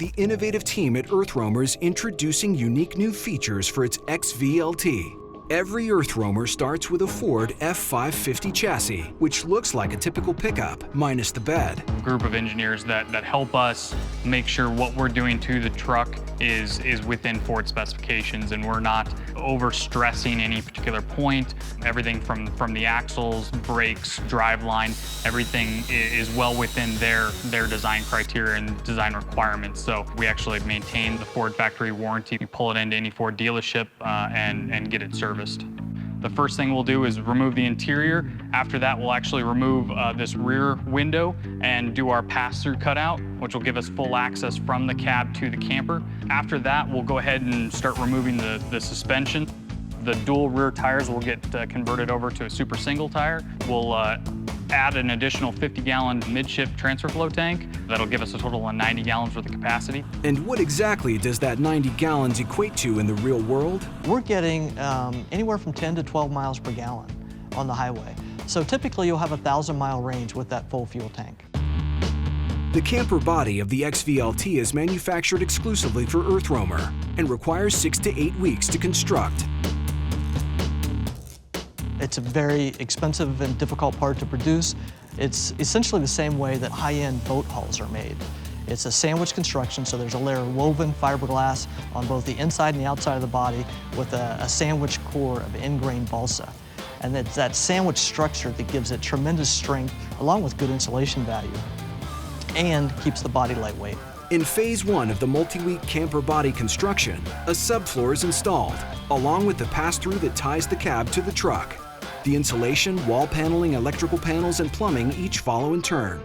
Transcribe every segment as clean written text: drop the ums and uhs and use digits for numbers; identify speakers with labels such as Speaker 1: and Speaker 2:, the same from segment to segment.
Speaker 1: The innovative team at EarthRoamer is introducing unique new features for its XVLT. Every EarthRoamer starts with a Ford F550 chassis, which looks like a typical pickup, minus the bed.
Speaker 2: A group of engineers that help us make sure what we're doing to the truck is within Ford specifications, and we're not over-stressing any particular point. Everything from the axles, brakes, driveline, everything is well within their design criteria and design requirements. So we actually maintain the Ford factory warranty. We pull it into any Ford dealership and get it serviced. The first thing we'll do is remove the interior. After that, we'll actually remove this rear window and do our pass-through cutout, which will give us full access from the cab to the camper. After that, we'll go ahead and start removing the suspension. The dual rear tires will get converted over to a super single tire. We'll add an additional 50-gallon midship transfer flow tank. That'll give us a total of 90 gallons worth of capacity.
Speaker 1: And what exactly does that 90 gallons equate to in the real world?
Speaker 3: We're getting anywhere from 10 to 12 miles per gallon on the highway. So typically you'll have a 1,000-mile range with that full fuel tank.
Speaker 1: The camper body of the XVLT is manufactured exclusively for EarthRoamer and requires 6 to 8 weeks to construct.
Speaker 3: It's a very expensive and difficult part to produce. It's essentially the same way that high-end boat hulls are made. It's a sandwich construction, so there's a layer of woven fiberglass on both the inside and the outside of the body with a sandwich core of ingrained balsa. And it's that sandwich structure that gives it tremendous strength along with good insulation value and keeps the body lightweight.
Speaker 1: In Phase 1 of the multi-week camper body construction, a subfloor is installed, along with the pass-through that ties the cab to the truck. The insulation, wall paneling, electrical panels, and plumbing each follow in turn.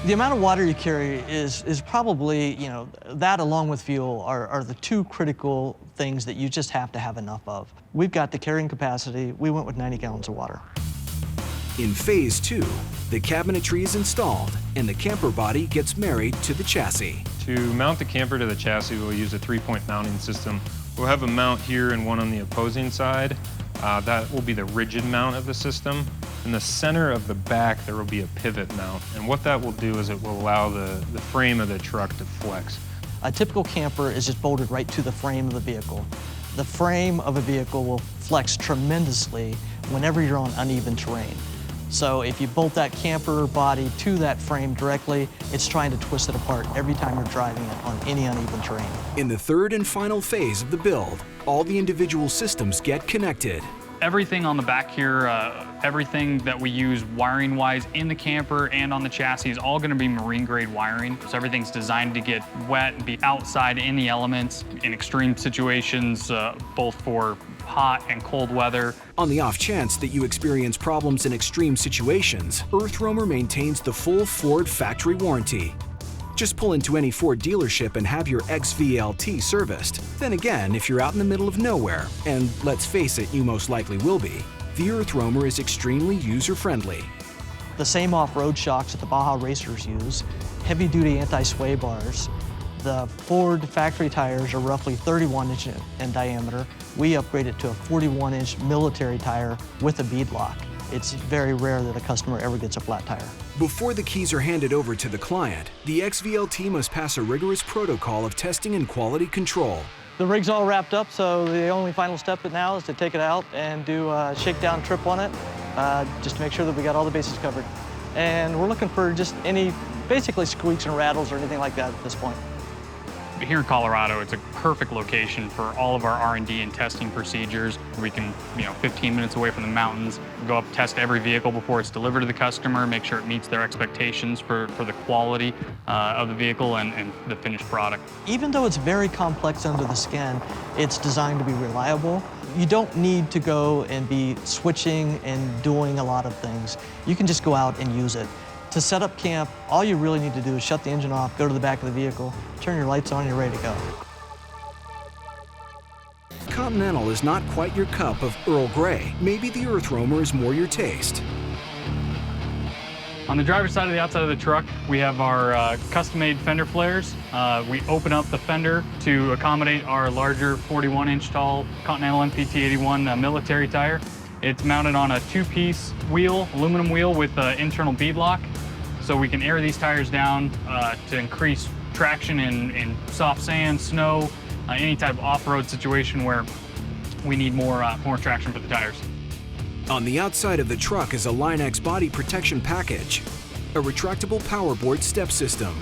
Speaker 3: The amount of water you carry is probably, that along with fuel are the two critical things that you just have to have enough of. We've got the carrying capacity. We went with 90 gallons of water.
Speaker 1: In Phase 2, the cabinetry is installed and the camper body gets married to the chassis.
Speaker 4: To mount the camper to the chassis, we'll use a 3-point mounting system. We'll have a mount here and one on the opposing side. That will be the rigid mount of the system. In the center of the back, there will be a pivot mount. And what that will do is it will allow the frame of the truck to flex.
Speaker 3: A typical camper is just bolted right to the frame of the vehicle. The frame of a vehicle will flex tremendously whenever you're on uneven terrain. So if you bolt that camper body to that frame directly, it's trying to twist it apart every time you're driving it on any uneven terrain.
Speaker 1: In the third and final phase of the build, all the individual systems get connected.
Speaker 2: Everything on the back here, everything that we use wiring-wise in the camper and on the chassis is all going to be marine-grade wiring. So everything's designed to get wet and be outside in the elements in extreme situations, both for hot and cold weather.
Speaker 1: On the off chance that you experience problems in extreme situations, EarthRoamer maintains the full Ford factory warranty. Just pull into any Ford dealership and have your XVLT serviced. Then again, if you're out in the middle of nowhere, and let's face it, you most likely will be, the EarthRoamer is extremely user-friendly.
Speaker 3: The same off-road shocks that the Baja racers use, heavy-duty anti-sway bars. The Ford factory tires are roughly 31-inch in diameter. We upgraded to a 41-inch military tire with a bead lock. It's very rare that a customer ever gets a flat tire.
Speaker 1: Before the keys are handed over to the client, the XVLT must pass a rigorous protocol of testing and quality control.
Speaker 3: The rig's all wrapped up, so the only final step now is to take it out and do a shakedown trip on it, just to make sure that we got all the bases covered. And we're looking for just any, basically squeaks and rattles or anything like that at this point.
Speaker 2: Here in Colorado, it's a perfect location for all of our R&D and testing procedures. We can, 15 minutes away from the mountains, go up, test every vehicle before it's delivered to the customer, make sure it meets their expectations for the quality of the vehicle and the finished product.
Speaker 3: Even though it's very complex under the skin, it's designed to be reliable. You don't need to go and be switching and doing a lot of things. You can just go out and use it. To set up camp, all you really need to do is shut the engine off, go to the back of the vehicle, turn your lights on, and you're ready to go.
Speaker 1: Continental is not quite your cup of Earl Grey. Maybe the EarthRoamer is more your taste.
Speaker 2: On the driver's side of the outside of the truck, we have our custom-made fender flares. We open up the fender to accommodate our larger 41-inch tall Continental MPT-81 military tire. It's mounted on a 2-piece wheel, aluminum wheel with an internal bead lock. So we can air these tires down to increase traction in soft sand, snow, any type of off-road situation where we need more traction for the tires.
Speaker 1: On the outside of the truck is a Line-X body protection package, a retractable powerboard step system,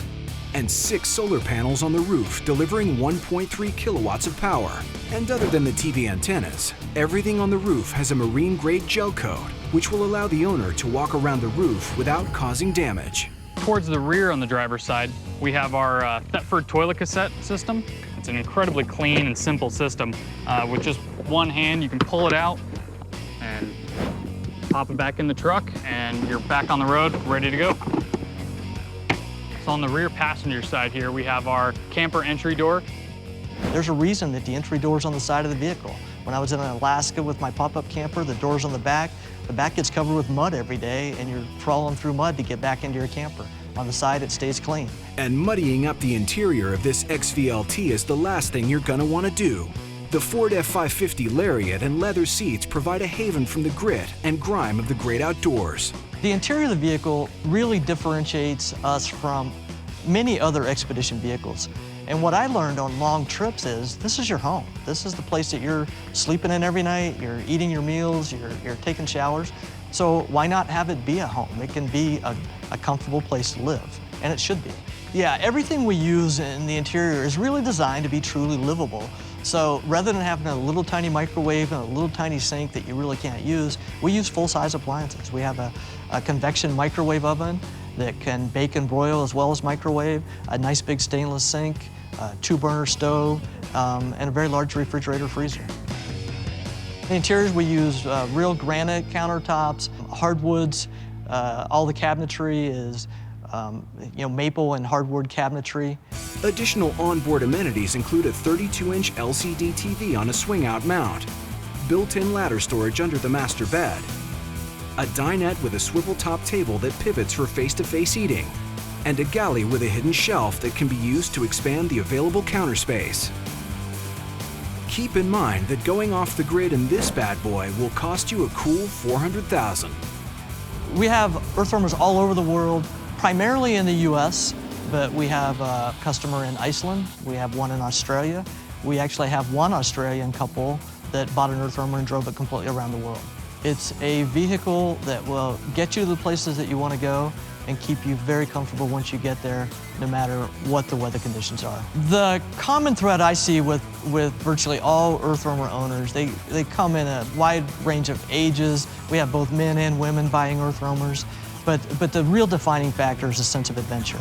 Speaker 1: and 6 solar panels on the roof delivering 1.3 kilowatts of power. And other than the TV antennas, everything on the roof has a marine-grade gel coat, which will allow the owner to walk around the roof without causing damage.
Speaker 2: Towards the rear on the driver's side, we have our Thetford toilet cassette system. It's an incredibly clean and simple system. With just one hand, you can pull it out and pop it back in the truck, and you're back on the road, ready to go. So on the rear passenger side here, we have our camper entry door.
Speaker 3: There's a reason that the entry door is on the side of the vehicle. When I was in Alaska with my pop-up camper, the door's on the back. The back gets covered with mud every day, and you're crawling through mud to get back into your camper. On the side, it stays clean.
Speaker 1: And muddying up the interior of this XVLT is the last thing you're gonna wanna do. The Ford F550 Lariat and leather seats provide a haven from the grit and grime of the great outdoors.
Speaker 3: The interior of the vehicle really differentiates us from many other expedition vehicles. And what I learned on long trips is this is your home. This is the place that you're sleeping in every night, you're eating your meals, you're taking showers. So why not have it be a home? It can be a comfortable place to live, and it should be. Yeah, everything we use in the interior is really designed to be truly livable. So rather than having a little tiny microwave and a little tiny sink that you really can't use, we use full-size appliances. We have a convection microwave oven that can bake and broil as well as microwave, a nice big stainless sink, a 2-burner stove, and a very large refrigerator freezer. In the interiors, we use real granite countertops, hardwoods. All the cabinetry is maple and hardwood cabinetry.
Speaker 1: Additional onboard amenities include a 32-inch LCD TV on a swing-out mount, built-in ladder storage under the master bed, a dinette with a swivel-top table that pivots for face-to-face eating, and a galley with a hidden shelf that can be used to expand the available counter space. Keep in mind that going off the grid in this bad boy will cost you a cool $400,000.
Speaker 3: We have EarthRoamers all over the world, primarily in the US, but we have a customer in Iceland, we have one in Australia. We actually have one Australian couple that bought an EarthRoamer and drove it completely around the world. It's a vehicle that will get you to the places that you want to go and keep you very comfortable once you get there, no matter what the weather conditions are. The common thread I see with virtually all EarthRoamer owners, they come in a wide range of ages. We have both men and women buying EarthRoamers, but the real defining factor is a sense of adventure.